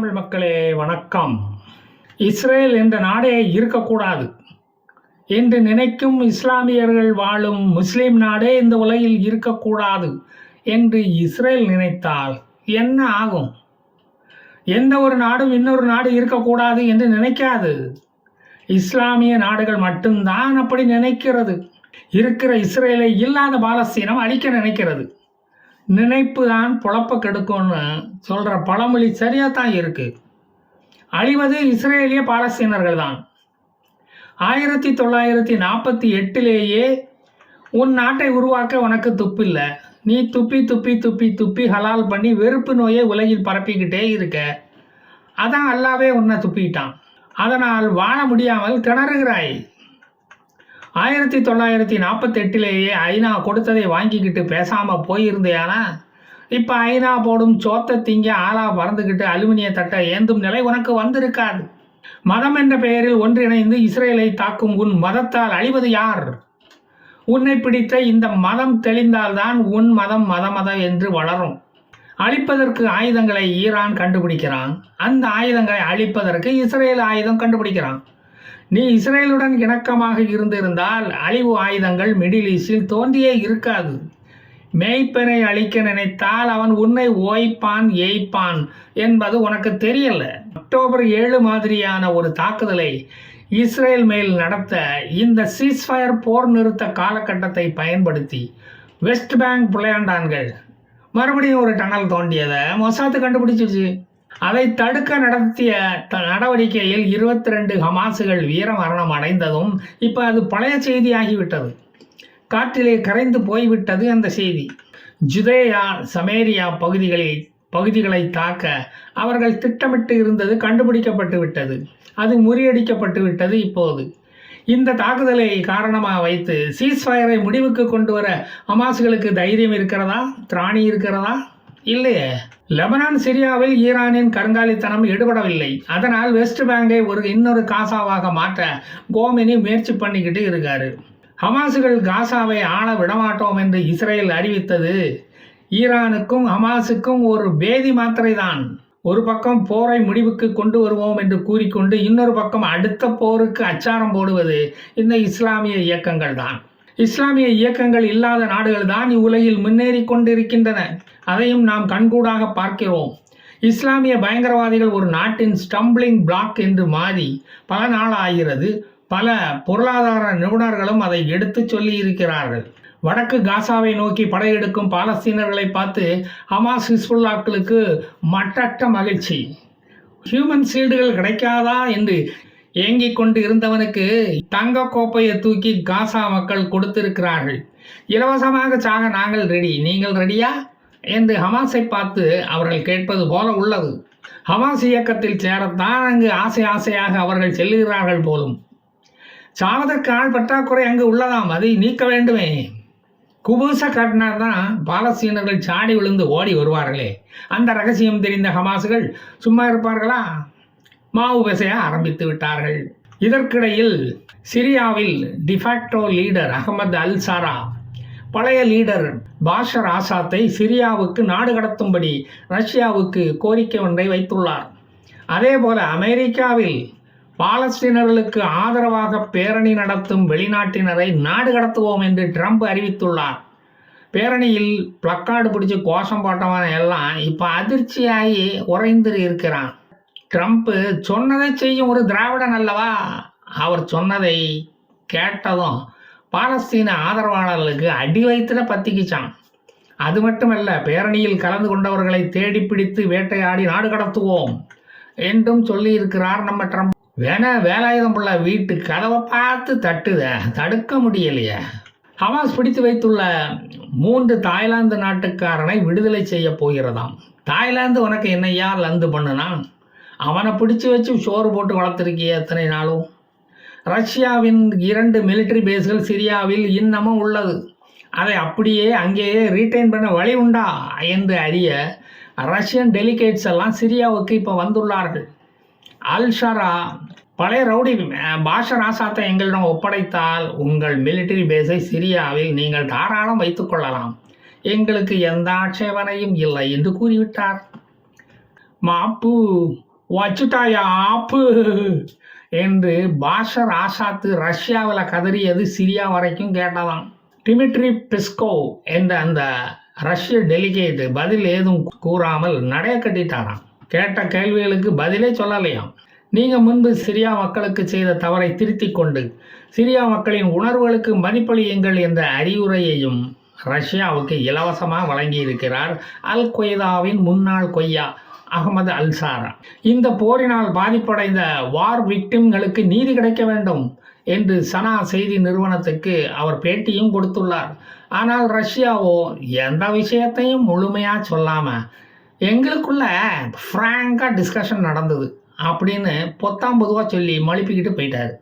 தமிழ் மக்களே வணக்கம். இஸ்ரேல் என்ற நாடே இருக்கக்கூடாது என்று நினைக்கும் இஸ்லாமியர்கள் வாழும் முஸ்லிம் நாடே இந்த உலகில் இருக்கக்கூடாது என்று இஸ்ரேல் நினைத்தால் என்ன ஆகும்? எந்த ஒரு நாடும் இன்னொரு நாடு இருக்கக்கூடாது என்று நினைக்காது. இஸ்லாமிய நாடுகள் மட்டும்தான் அப்படி நினைக்கிறது. இருக்கிற இஸ்ரேலை இல்லாத பாலஸ்தீனம் அழிக்க நினைக்கிறது. நினைப்பு தான் பொழப்ப கெடுக்கும்னு சொல்கிற பழமொழி சரியாக தான் இருக்குது. அழிவது இஸ்ரேலிய பாலஸ்தீனர்கள் தான். 1948 உன் நாட்டை உருவாக்க உனக்கு துப்பில்லை. நீ துப்பி துப்பி துப்பி துப்பி ஹலால் பண்ணி வெறுப்பு நோயை உலகில் பரப்பிக்கிட்டே இருக்க. அதான் அல்லாவே உன்னை துப்பிட்டான். அதனால் வாழ முடியாமல் திணறுகிறாய். 1948 ஐநா கொடுத்ததை வாங்கிக்கிட்டு பேசாமல் போயிருந்தேனா இப்போ ஐநா போடும் சோத்தை திங்க ஆளா பறந்துக்கிட்டு அலுமினிய தட்டை ஏந்தும் நிலை உனக்கு வந்திருக்காது. மதம் என்ற பெயரில் ஒன்றிணைந்து இஸ்ரேலை தாக்கும் உன் மதத்தால் அழிவது யார்? உன்னை பிடித்த இந்த மதம் தெளிந்தால்தான் உன் மதம் மதம் என்று வளரும். அழிப்பதற்கு ஆயுதங்களை ஈரான் கண்டுபிடிக்கிறான். அந்த ஆயுதங்களை அழிப்பதற்கு இஸ்ரேல் ஆயுதம் கண்டுபிடிக்கிறான். நீ இஸ்ரேலுடன் இணக்கமாக இருந்திருந்தால் அழிவு ஆயுதங்கள் மிடில் ஈஸ்டில் தோன்றியே இருக்காது. மேய்ப்பனை அழிக்க நினைத்தால் அவன் உன்னை ஓய்ப்பான் ஏய்ப்பான் என்பது உனக்கு தெரியல. அக்டோபர் 7 மாதிரியான ஒரு தாக்குதலை இஸ்ரேல் மேல் நடத்த இந்த சீஸ்ஃபயர் போர் நிறுத்த காலகட்டத்தை பயன்படுத்தி வெஸ்ட் பேங்க் புலையாண்டான்கள் மறுபடியும் ஒரு டனல் தோண்டியதை மொசாத்து கண்டுபிடிச்சிச்சு. அதை தடுக்க நடத்திய நடவடிக்கையில் 22 ஹமாசுகள் வீரமரணம் அடைந்ததும் இப்போ அது பழைய செய்தியாகிவிட்டது. காற்றிலே கரைந்து போய்விட்டது அந்த செய்தி. ஜுதேயா சமேரியா பகுதிகளை தாக்க அவர்கள் திட்டமிட்டு இருந்தது கண்டுபிடிக்கப்பட்டு விட்டது. அது முறியடிக்கப்பட்டு விட்டது. இப்போது இந்த தாக்குதலை காரணமாக வைத்து சீஸ்ஃபயரை முடிவுக்கு கொண்டு வர ஹமாசுகளுக்கு தைரியம் இருக்கிறதா? திராணி இருக்கிறதா? இல்லையே. லெபனான் சிரியாவில் ஈரானின் கருங்காலித்தனம் எடுபடவில்லை. அதனால் வெஸ்ட் பேங்கை இன்னொரு காசாவாக மாற்ற கோமெனி முயற்சி பண்ணிக்கிட்டு இருக்காரு. ஹமாசுகள் காசாவை ஆள விடமாட்டோம் என்று இஸ்ரேல் அறிவித்தது ஈரானுக்கும் ஹமாஸுக்கும் ஒரு பேதி மாத்திரை தான். ஒரு பக்கம் போரை முடிவுக்கு கொண்டு வருவோம் என்று கூறிக்கொண்டு இன்னொரு பக்கம் அடுத்த போருக்கு அச்சாரம் போடுவது இந்த இஸ்லாமிய இயக்கங்கள் தான். இஸ்லாமிய இயக்கங்கள் இல்லாத நாடுகள் தான் இவ்வுலகில் முன்னேறி கொண்டிருக்கின்றன. அதையும் நாம் கண்கூடாக பார்க்கிறோம். இஸ்லாமிய பயங்கரவாதிகள் ஒரு நாட்டின் ஸ்டம்பிளிங் பிளாக் என்று மாறி பல நாள் ஆகிறது. பல பொருளாதார நிபுணர்களும் அதை எடுத்து சொல்லி இருக்கிறார்கள். வடக்கு காசாவை நோக்கி படையெடுக்கும் பாலஸ்தீனர்களை பார்த்து ஹமாஸ் ஹிஸ்புல்லாக்களுக்கு மட்டற்ற மகிழ்ச்சி. ஹியூமன் ஷீல்டுகள் கிடைக்காதா என்று ஏங்கிக் கொண்டு இருந்தவனுக்கு தங்க கோப்பையை தூக்கி காசா மக்கள் கொடுத்திருக்கிறார்கள். இலவசமாக சாக நாங்கள் ரெடி, நீங்கள் ரெடியா என்று ஹமாஸை பார்த்து அவர்கள் கேட்பது போல உள்ளது. ஹமாஸ் இயக்கத்தில் சேரத்தான் அங்கு ஆசையாக அவர்கள் செல்லுகிறார்கள் போலும். சாவதற்கு ஆள் பற்றாக்குறை அங்கு உள்ளதாம். அதை நீக்க வேண்டுமே. குபூச காட்டினார் தான் பாலஸ்தீனர்கள் சாடி விழுந்து ஓடி வருவார்களே. அந்த ரகசியம் தெரிந்த ஹமாசுகள் சும்மா இருப்பார்களா? மாவு பேசைய ஆரம்பித்து விட்டார்கள். இதற்கிடையில் சிரியாவில் டிஃபாக்டோ லீடர் அகமது அல் சாரா பழைய லீடர் பாஷர் ஆசாத்தை சிரியாவுக்கு நாடு கடத்தும்படி ரஷ்யாவுக்கு கோரிக்கை ஒன்றை வைத்துள்ளார். அதேபோல அமெரிக்காவில் பாலஸ்தீனர்களுக்கு ஆதரவாக பேரணி நடத்தும் வெளிநாட்டினரை நாடு கடத்துவோம் என்று ட்ரம்ப் அறிவித்துள்ளார். பேரணியில் பிளக்கார்டு பிடிச்சி கோஷம் போட்டவன் எல்லாம் இப்போ அதிர்ச்சியாகி உறைந்து இருக்கிறான். ட்ரம்ப்பு சொன்னதை செய்யும் ஒரு திராவிடன் அல்லவா? அவர் சொன்னதை கேட்டதும் பாலஸ்தீன ஆதரவாளர்களுக்கு அடி வயிற்றுல பத்திக்கிச்சான். அது மட்டுமல்ல, பேரணியில் கலந்து கொண்டவர்களை தேடி பிடித்து வேட்டையாடி நாடு கடத்துவோம் என்றும் சொல்லி இருக்கிறார் நம்ம ட்ரம்ப். வேலாயுதம் உள்ள வீட்டு கதவை பார்த்து தடுக்க முடியலையே. ஹமாஸ் பிடித்து வைத்துள்ள 3 தாய்லாந்து நாட்டுக்காரனை விடுதலை செய்ய போகிறதாம். தாய்லாந்து உனக்கு என்னையா லந்து பண்ணுனா? அவனை பிடிச்சி வச்சு சோறு போட்டு வளர்த்துருக்கிய எத்தனை நாளும். ரஷ்யாவின் 2 மிலிட்டரி பேஸ்கள் சிரியாவில் இன்னமும் உள்ளது. அதை அப்படியே அங்கேயே ரீட்டைன் பண்ண வழி உண்டா என்று அறிய ரஷ்யன் டெலிகேட்ஸ் எல்லாம் சிரியாவுக்கு இப்போ வந்துள்ளார்கள். அல் ஷரா பழைய ரவுடி பாஷர் ஆசாத்தை எங்களிடம் ஒப்படைத்தால் உங்கள் மிலிட்டரி பேஸை சிரியாவில் நீங்கள் தாராளம் வைத்துக்கொள்ளலாம். எங்களுக்கு எந்த ஆட்சேபனையும் இல்லை என்று கூறிவிட்டார். மாப்பு வச்சுட்டாயா ஆப்பு என்று பாஷர் ஆசாத்து ரஷ்யாவில் கதறியது சிரியா வரைக்கும் கேட்டதாம். டிமிட்ரி பெஸ்கோவ் என்ற அந்த ரஷ்ய டெலிகேட் பதில் ஏதும் கூறாமல் நடைய கட்டிட்டாராம். கேட்ட கேள்விகளுக்கு பதிலே சொல்லலையாம். நீங்கள் முன்பு சிரியா மக்களுக்கு செய்த தவறை திருத்திக் கொண்டு சிரியா மக்களின் உணர்வுகளுக்கு மதிப்பளியுங்கள் என்ற அறிவுரையையும் ரஷ்யாவுக்கு இலவசமாக வழங்கியிருக்கிறார் அல் கொய்தாவின் முன்னாள் கொய்யா அகமது அல்சாரா. இந்த போரினால் பாதிப்படைந்த வார் விக்டிம்களுக்கு நீதி கிடைக்க வேண்டும் என்று சனா செய்தி நிறுவனத்துக்கு அவர் பேட்டியும் கொடுத்துள்ளார். ஆனால் ரஷ்யாவோ எந்த விஷயத்தையும் முழுமையாக சொல்லாமல் எங்களுக்குள்ள ஃப்ராங்காக டிஸ்கஷன் நடந்தது அப்படின்னு பொத்தாம்பதுவாக சொல்லி மழுப்பிக்கிட்டு போயிட்டார்.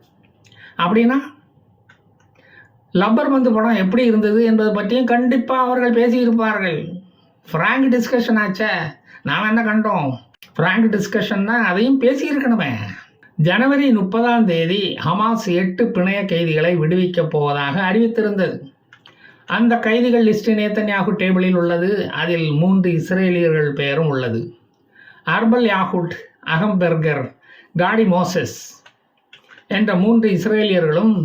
அப்படின்னா லப்பர் பந்து படம் எப்படி இருந்தது என்பது பற்றியும் கண்டிப்பாக அவர்கள் பேசியிருப்பார்கள். ஃப்ராங்க் டிஸ்கஷன் ஆச்சே, நாம் என்ன கண்டோம்? ஃப்ராங்க் டிஸ்கஷன்னா அதையும் பேசியிருக்கணுமே. ஜனவரி 30 ஹமாஸ் 8 பிணைய கைதிகளை விடுவிக்கப் போவதாக அறிவித்திருந்தது. அந்த கைதிகள் லிஸ்ட் நேத்தன்யாகு டேபிளில் உள்ளது. அதில் 3 இஸ்ரேலியர்கள் பெயரும் உள்ளது. அர்பல் யாகுட், அகம்பெர்கர், காடி மோசஸ் என்ற 3 இஸ்ரேலியர்களும்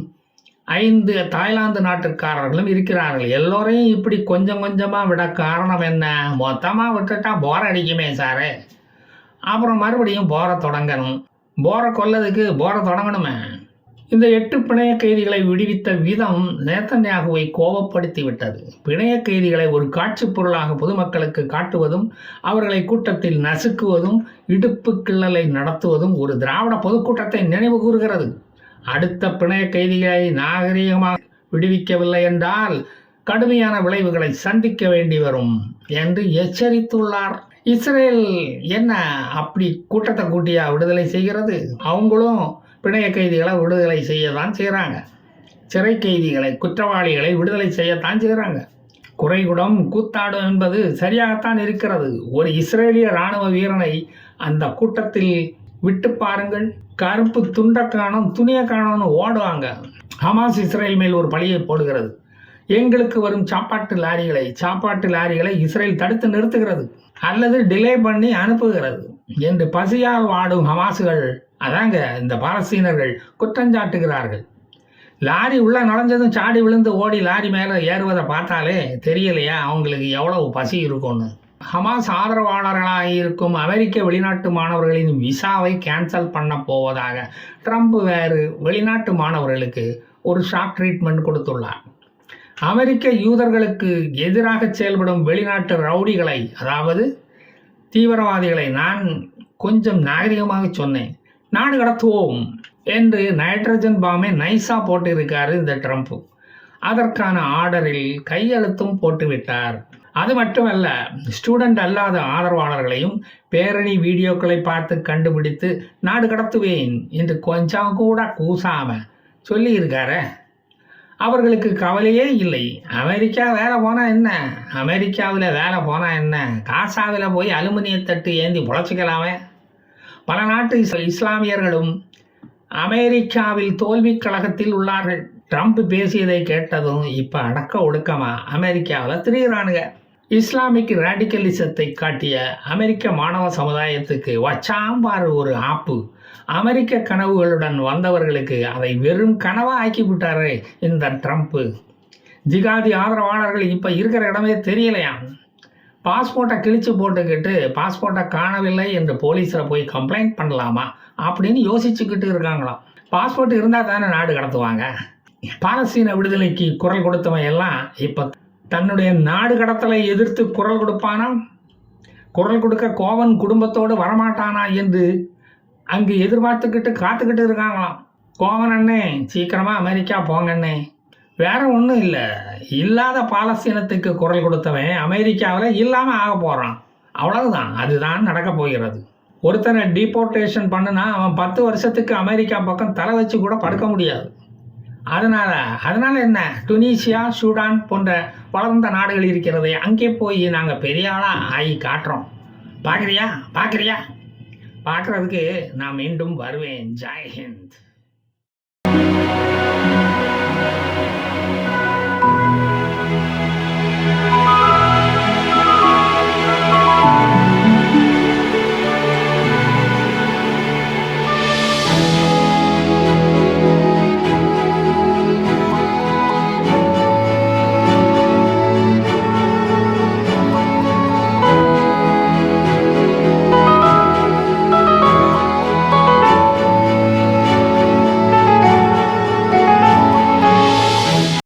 5 தாய்லாந்து நாட்டுக்காரர்களும் இருக்கிறார்கள். எல்லோரையும் இப்படி கொஞ்சம் கொஞ்சமாக விட காரணம் என்ன? மொத்தமாக விட்டுட்டா போர் அடிக்குமே சாரே. அப்புறம் மறுபடியும் போரை தொடங்கணும். போரை கொல்லதுக்கு போரை தொடங்கணுமே. இந்த 8 பிணைய கைதிகளை விடுவித்த விதம் நேத்தன்யாகுவை கோபப்படுத்தி விட்டது. பிணைய கைதிகளை ஒரு காட்சி பொருளாக பொதுமக்களுக்கு காட்டுவதும் அவர்களை கூட்டத்தில் நசுக்குவதும் இடுப்பு கிள்ளலை நடத்துவதும் ஒரு திராவிட பொதுக்கூட்டத்தை நினைவு கூறுகிறது. அடுத்த பிணைய கைதிகளை நாகரிகமாக விடுவிக்கவில்லை என்றால் கடுமையான விளைவுகளை சந்திக்க வேண்டி வரும் என்று எச்சரித்துள்ளார். இஸ்ரேல் என்ன அப்படி கூட்டத்தை கூட்டியா விடுதலை செய்கிறது? அவங்களும் பிணைய கைதிகளை விடுதலை செய்யத்தான் செய்கிறாங்க. சிறை கைதிகளை, குற்றவாளிகளை விடுதலை செய்யத்தான் செய்கிறாங்க. குறைகுடம் கூத்தாடும் என்பது சரியாகத்தான் இருக்கிறது. ஒரு இஸ்ரேலிய இராணுவ வீரனை அந்த கூட்டத்தில் விட்டு பாருங்கள். கருப்பு துண்டை காணும், துணியை காணும்னு ஓடுவாங்க. ஹமாஸ் இஸ்ரேல் மேல் ஒரு பழியை போடுகிறது. எங்களுக்கு வரும் சாப்பாட்டு லாரிகளை இஸ்ரேல் தடுத்து நிறுத்துகிறது அல்லது டிலே பண்ணி அனுப்புகிறது என்று பசியால் வாடும் ஹமாசுகள், அதாங்க இந்த பாலஸ்தீனர்கள் குற்றஞ்சாட்டுகிறார்கள். லாரி உள்ள நுழைஞ்சதும் சாடி விழுந்து ஓடி லாரி மேலே ஏறுவதை பார்த்தாலே தெரியலையா அவங்களுக்கு எவ்வளவு பசி இருக்கும்னு. ஹமாஸ் ஆதரவாளர்களாக இருக்கும் அமெரிக்க வெளிநாட்டு மாணவர்களின் விசாவை கேன்சல் பண்ண போவதாக ட்ரம்ப் வேறு வெளிநாட்டு மாணவர்களுக்கு ஒரு ஷாக் ட்ரீட்மெண்ட் கொடுத்துள்ளார். அமெரிக்க யூதர்களுக்கு எதிராக செயல்படும் வெளிநாட்டு ரவுடிகளை, அதாவது தீவிரவாதிகளை, நான் கொஞ்சம் நாகரிகமாக சொன்னேன், நாடு கடத்துவோம் என்று நைட்ரஜன் பாம்பை நைஸாக போட்டு இருக்காரு இந்த ட்ரம்ப். அதற்கான ஆர்டரில் கையெழுத்தும் போட்டுவிட்டார். அது மட்டுமல்ல, ஸ்டூடெண்ட் அல்லாத ஆதரவாளர்களையும் பேரணி வீடியோக்களை பார்த்து கண்டுபிடித்து நாடு கடத்துவேன் என்று கொஞ்சம் கூட கூசாம சொல்லியிருக்காரு. அவர்களுக்கு கவலையே இல்லை. அமெரிக்கா வேலை போனால் என்ன, அமெரிக்காவில் வேலை போனால் என்ன, காசாவில் போய் அலுமினிய தட்டு ஏந்தி பொழைச்சிக்கலாமே. பல நாட்டு இஸ்லாமியர்களும் அமெரிக்காவில் தோல்வி கழகத்தில் உள்ளார்கள். ட்ரம்ப் பேசியதை கேட்டதும் இப்போ அடக்க ஒடுக்கமா அமெரிக்காவில் திரிகிறானுங்க. இஸ்லாமிக் ரேடிக்கலிசத்தை காட்டிய அமெரிக்க மாணவ சமுதாயத்துக்கு வச்சாம்பார் ஒரு ஆப்பு. அமெரிக்க கனவுகளுடன் வந்தவர்களுக்கு அதை வெறும் கனவாக ஆக்கி விட்டாரு இந்த ட்ரம்ப்பு. ஜிகாதி ஆதரவாளர்கள் இப்போ இருக்கிற இடமே தெரியலையாம். பாஸ்போர்ட்டை கிழிச்சு போட்டுக்கிட்டு பாஸ்போர்ட்டை காணவில்லை என்று போலீஸில் போய் கம்ப்ளைண்ட் பண்ணலாமா அப்படின்னு யோசிச்சுக்கிட்டு இருக்காங்களாம். பாஸ்போர்ட் இருந்தால் தானே நாடு கடத்துவாங்க. பாலஸ்தீன விடுதலைக்கு குரல் கொடுத்தவன் எல்லாம் இப்போ தன்னுடைய நாடு கடத்தலை எதிர்த்து குரல் கொடுப்பானா? குரல் கொடுக்க கோவன் குடும்பத்தோடு வரமாட்டானா என்று அங்கு எதிர்பார்த்துக்கிட்டு காத்துக்கிட்டு இருக்காங்களாம். கோவன் அண்ணே, சீக்கிரமாக அமெரிக்கா போங்கண்ணே. வேற ஒன்றும் இல்லை, இல்லாத பாலஸ்தீனத்துக்கு குரல் கொடுத்தவன் அமெரிக்காவில் இல்லாமல் ஆக போகிறான். அவ்வளவுதான், அதுதான் நடக்க போகிறது. ஒருத்தனை டீபோர்டேஷன் பண்ணுனா அவன் 10 வருஷத்துக்கு அமெரிக்கா பக்கம் தலை வச்சு கூட படுக்க முடியாது. அதனால் என்ன, டுனீசியா, சூடான் போன்ற வளர்ந்த நாடுகள் இருக்கிறது, அங்கே போய் நாங்கள் பெரிய ஆளாக ஆகி காட்டுறோம். பார்க்குறதுக்கு நான் மீண்டும் வருவேன். ஜெய் ஹிந்த்.